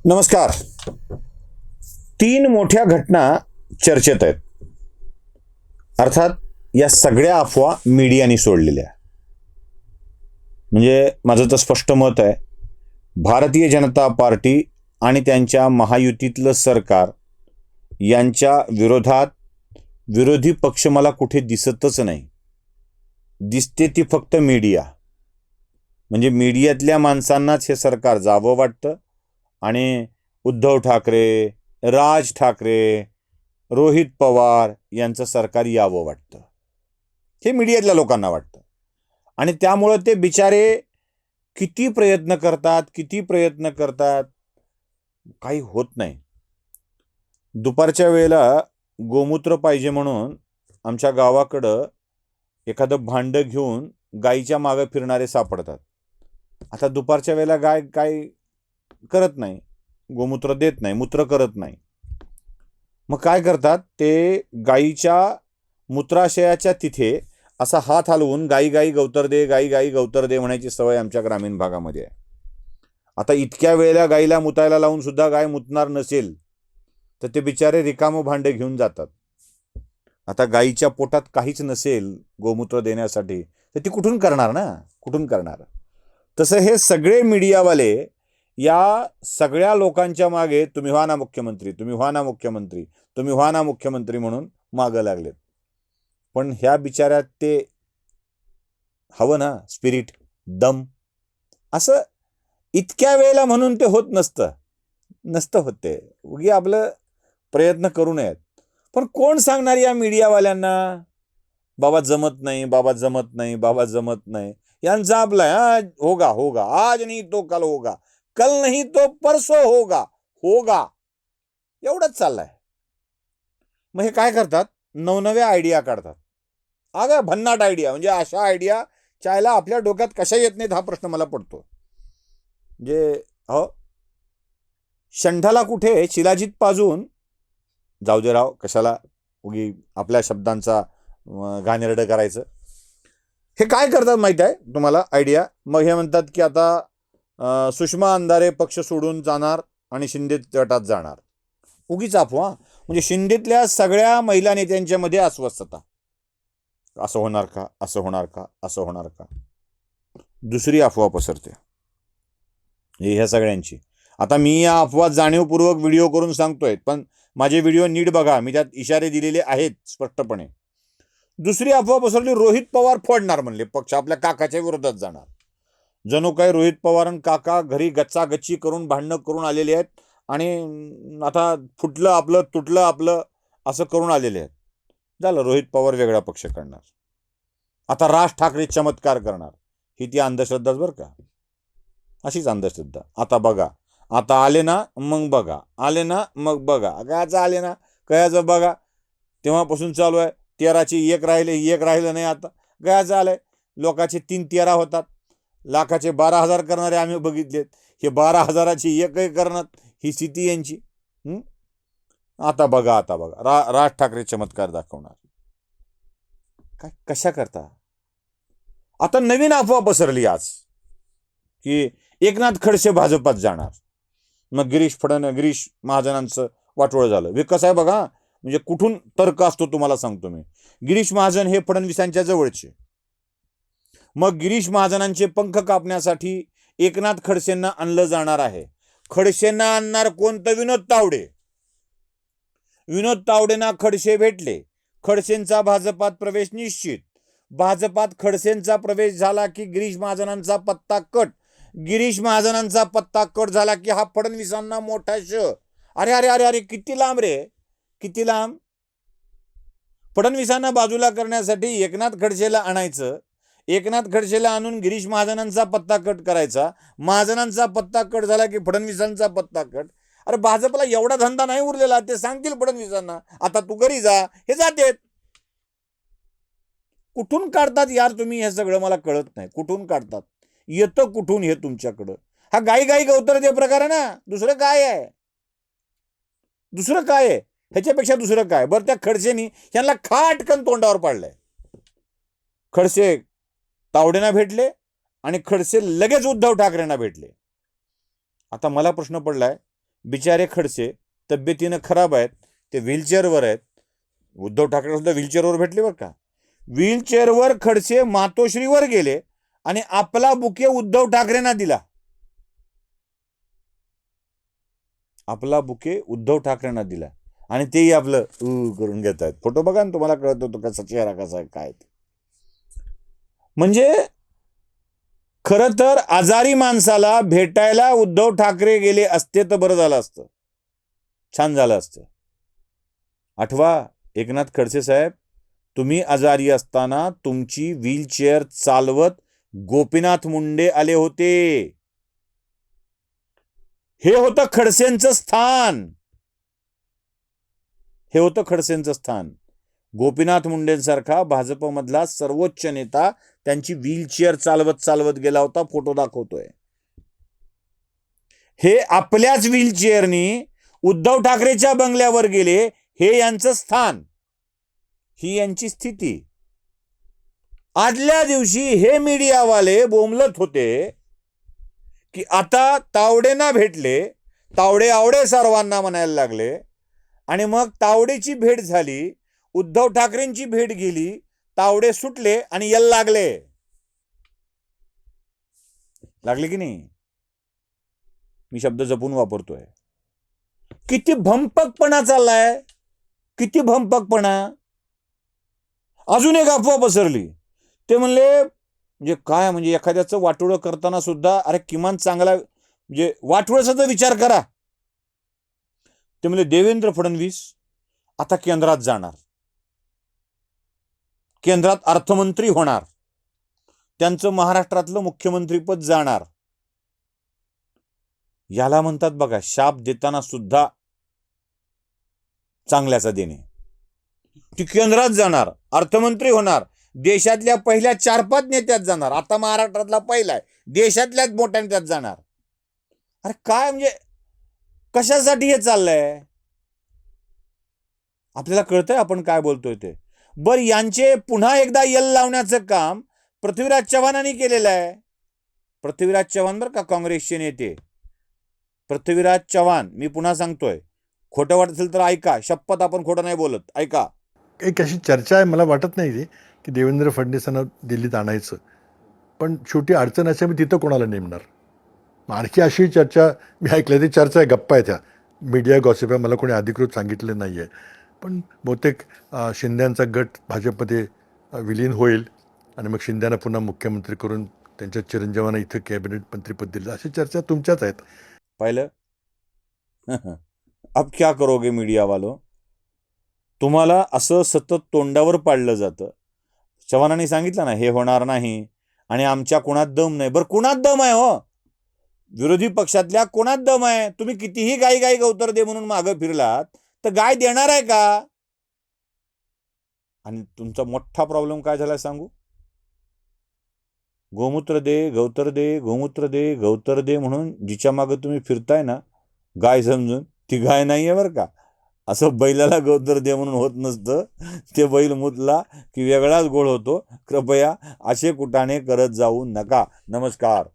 नमस्कार. 3 मोठ्या घटना चर्चेत आहेत. अर्थात या सगळ्या अफवा मीडियाने सोडलेल्या. म्हणजे माझं तर स्पष्ट मत आहे, भारतीय जनता पार्टी आणि त्यांच्या महायुतीतलं सरकार यांच्या विरोधात विरोधी पक्ष मला कुठे दिसतच नाही. दिसते ती फक्त मीडिया. म्हणजे मीडियातल्या माणसांनाच हे सरकार जावं वाटतं आणि उद्धव ठाकरे, राज ठाकरे, रोहित पवार यांचं सरकार यावं वाटतं. हे मीडियातल्या लोकांना वाटतं. आणि त्यामुळं ते बिचारे किती प्रयत्न करतात, काही होत नाही. दुपारच्या वेळेला गोमूत्र पाहिजे म्हणून आमच्या गावाकडं एखादं भांडं घेऊन गाईच्या मागं फिरणारे सापडतात. आता दुपारच्या वेळेला गाय काय करत नाही, गोमूत्र देत नाही, मूत्र करत नाही. मग काय करतात, ते गाईच्या मूत्राशयाच्या तिथे असा हात हलवून गाई गाई गवतर दे, गाई गाई गवतर दे म्हणायची सवय आमच्या ग्रामीण भागामध्ये आहे. आता इतक्या वेळेला गाईला मुतायला लावून सुद्धा गाय मुतणार नसेल तर ते बिचारे रिकामं भांडे घेऊन जातात. आता गाईच्या पोटात काहीच नसेल गोमूत्र देण्यासाठी तर ती कुठून करणार. तसं हे सगळे मीडियावाले या सगळ्या लोकांच्या मागे तुम्ही व्हा ना मुख्यमंत्री म्हणून मागं लागलेत. पण ह्या बिचाऱ्यात ते हवं ना स्पिरिट, दम. असं इतक्या वेळेला म्हणून ते होत नसतं होते. उगी आपलं प्रयत्न करू नयेत. पण कोण सांगणार या मीडियावाल्यांना बाबा जमत नाही. यांचा आपला होगा आज नाही तो कल होगा, कल नहीं तो परसों होगा एवढंच चाललंय. मग हे काय करतात, नवनव्या आयडिया काढतात. अगं भन्नाट आयडिया. म्हणजे अशा आयडिया चायला आपल्या डोक्यात कशा येत नाहीत हा प्रश्न मला पडतो. म्हणजे शंठाला कुठे शिलाजीत पाजून जाऊ दे राव, कशाला उगी आपल्या शब्दांचा घाणेरडं करायचं. हे काय करतात माहिती आहे तुम्हाला आयडिया. मग हे म्हणतात की आता सुषमा अंधारे पक्ष सोडून जाणार आणि शिंदे गटात जाणार. उगीच अफवा. म्हणजे शिंदेतल्या सगळ्या महिला नेत्यांच्या मध्ये अस्वस्थता. असं होणार का. दुसरी अफवा पसरते ह्या सगळ्यांची. आता मी या अफवा जाणीवपूर्वक व्हिडिओ करून सांगतोय, पण माझे व्हिडिओ नीट बघा, मी त्यात इशारे दिलेले आहेत स्पष्टपणे. दुसरी अफवा पसरली, रोहित पवार फोडणार म्हणले पक्ष, आपल्या काकाच्या विरोधात जाणार. जणू काय रोहित पवार आणि काका घरी गच्चागच्ची करून भांडणं करून आलेले आहेत आणि आता फुटलं आपलं तुटलं आपलं असं करून आलेले आहेत. झालं, रोहित पवार वेगळा पक्ष करणार. आता राज ठाकरे चमत्कार करणार. ही ती अंधश्रद्धाच बरं का, अशीच अंधश्रद्धा. आता बघा, आता आले ना मग बघा, कायचं आले ना कयाचं बघा, तेव्हापासून चालू आहे. 13ची 1 राहिलं नाही. आता गयाचं आलंय. लोकांचे 3 13 होतात. लाखाचे 12,000 करणारे आम्ही बघितलेत. हे 12,000ची 1 करणार, ही स्थिती यांची. आता बघा राज ठाकरे चमत्कार दाखवणार. काय कशा करता. आता नवीन अफवा पसरली आज की एकनाथ खडसे भाजपात जाणार. मग गिरीश महाजनांचं वाटोळं झालं. विकास आहे बघा, म्हणजे कुठून तर्क असतो तुम्हाला सांगतो मी. गिरीश महाजन हे फडणवीसांच्या जवळचे. मग गिरीश महाजनांचे पंख कापण्यासाठी एकनाथ खडसेंना आणलं जाणार आहे. खडसेंना आणणार कोणतं, विनोद तावडेंना खडसे भेटले. खडसेंचा भाजपात प्रवेश निश्चित. भाजपात खडसेंचा प्रवेश झाला की गिरीश महाजनांचा पत्ता कट. गिरीश महाजनांचा पत्ता कट झाला की हा फडणवीसांना मोठा अरे किती लांब. फडणवीसांना बाजूला करण्यासाठी एकनाथ खडसेला आणायचं. एकनाथ खडसेला आणून गिरीश महाजनांचा पत्ता कट करायचा. महाजनांचा पत्ता कट झाला की फडणवीसांचा पत्ता कट. अरे भाजपला एवढा धंदा नाही उरलेला. ते सांगतील फडणवीसांना आता तू घरी जा, हे जातेत. कुठून काढतात यार तुम्ही हे सगळं, मला कळत नाही. कुठून काढतात, येतं कुठून हे तुमच्याकडं. हा गाई गाई गवतर ते प्रकार आहे ना. दुसरं काय आहे ह्याच्यापेक्षा दुसरं काय. बरं, त्या खडसेनी यांना खाटकन तोंडावर पाडलंय. खडसे तावडेंना भेटले आणि खडसे लगेच उद्धव ठाकरेंना भेटले. आता मला प्रश्न पडलाय, बिचारे खडसे तब्येतीनं खराब आहेत, ते व्हीलचेअरवर आहेत. उद्धव ठाकरे सुद्धा व्हीलचेअरवर भेटले बरं का. व्हीलचेअरवर खडसे मातोश्रीवर गेले आणि आपला बुके उद्धव ठाकरेंना दिला. आपला बुके उद्धव ठाकरेंना दिला आणि तेही आपलं करून घेत आहेत. फोटो बघा ना, तुम्हाला कळत होतो कसा चेहरा कसा काय. म्हणजे खरं तर आजारी माणसाला भेटायला उद्धव ठाकरे गेले असते तर बरं झालं असतं, छान झालं असतं. आठवा, एकनाथ खडसे साहेब, तुम्ही आजारी असताना तुमची व्हीलचेअर चालवत गोपीनाथ मुंडे आले होते. हे होतं खडसेंचं स्थान. हे होतं खडसेंचं स्थान. गोपीनाथ मुंडेंसारखा भाजपमधला सर्वोच्च नेता त्यांची व्हीलचेअर चालवत चालवत गेला होता. फोटो दाखवतोय. हे आपल्याच व्हीलचेअरनी उद्धव ठाकरेच्या बंगल्यावर गेले. हे यांचं स्थान, ही यांची स्थिती. आदल्या दिवशी हे मीडियावाले बोंबलत होते की आता तावडेंना भेटले, तावडे आवडे सर्वांना म्हणायला लागले. आणि मग तावडेची भेट झाली, उद्धव ठाकरेंची भेट गेली, तावडे सुटले आणि यल लागले. लागले की नाही? मी शब्द जपून वापरतोय. किती भंपकपणा चाललाय, किती भंपकपणा. अजून एक अफवा पसरली. ते म्हणले म्हणजे काय, म्हणजे एखाद्याचं वाटोळं करताना सुद्धा अरे किमान चांगला म्हणजे वाटोळाचा तर विचार करा. ते म्हणले देवेंद्र फडणवीस आता केंद्रात जाणार, केंद्रात अर्थमंत्री होणार, त्यांचं महाराष्ट्रातलं मुख्यमंत्रीपद जाणार. याला म्हणतात बघा शाप देताना सुद्धा चांगल्याचा देणे. ती केंद्रात जाणार, अर्थमंत्री होणार, देशातल्या पहिल्या 4-5 नेत्यात जाणार. आता महाराष्ट्रातला पहिला आहे, देशातल्याच मोठ्या नेत्यात जाणार. अरे काय म्हणजे कशासाठी हे चाललंय? आपल्याला कळतंय आपण काय बोलतोय ते. बर, यांचे पुन्हा एकदा यल लावण्याचं काम पृथ्वीराज चव्हाणांनी केलेलं आहे. पृथ्वीराज चव्हाण बरं का, काँग्रेसचे नेते पृथ्वीराज चव्हाण. मी पुन्हा सांगतोय, खोटं वाटत असेल तर ऐका, शपथ आपण खोटं नाही बोलत, ऐका. एक अशी चर्चा आहे, मला वाटत नाही की देवेंद्र फडणवीसांना दिल्लीत आणायचं, पण छोटी अडचण असे मी तिथं कोणाला नेमणार. आणखी अशी चर्चा मी ऐकली, ती चर्चा आहे, गप्पा आहे, त्या मीडिया गॉसिप आहे, मला कोणी अधिकृत सांगितलं नाही आहे. पण बहुतेक शिंद्यांचा गट भाजपमध्ये विलीन होईल आणि मग शिंद्यांना पुन्हा मुख्यमंत्री करून त्यांच्या चिरंजीवांना इथं कॅबिनेट मंत्रीपद दिलं, अशी चर्चा तुमच्याच आहेत. पाहिलं? अब क्या करोगे मीडिया वालो. तुम्हाला असं सतत तोंडावर पाडलं जातं. चव्हाणांनी सांगितलं ना हे होणार नाही आणि आमच्या कोणात दम नाही. बरं, कोणात दम आहे हो? विरोधी पक्षातल्या कोणात दम आहे? तुम्ही कितीही गाई गाई गवतर दे म्हणून मागं फिरलात तर गाय देणार आहे का? आणि तुमचा मोठा प्रॉब्लेम काय झाला सांगू? गोमूत्र दे, गवतर दे, गोमूत्र दे, गवतर दे म्हणून जिच्या मागं तुम्ही फिरताय ना गाय समजून, ती गाय नाहीये बरं का. असं बैलाला गवतर दे म्हणून होत नसतं. ते बैल मुतला की वेगळाच गोळ होतो. कृपया असे कुटाणे करत जाऊ नका. नमस्कार.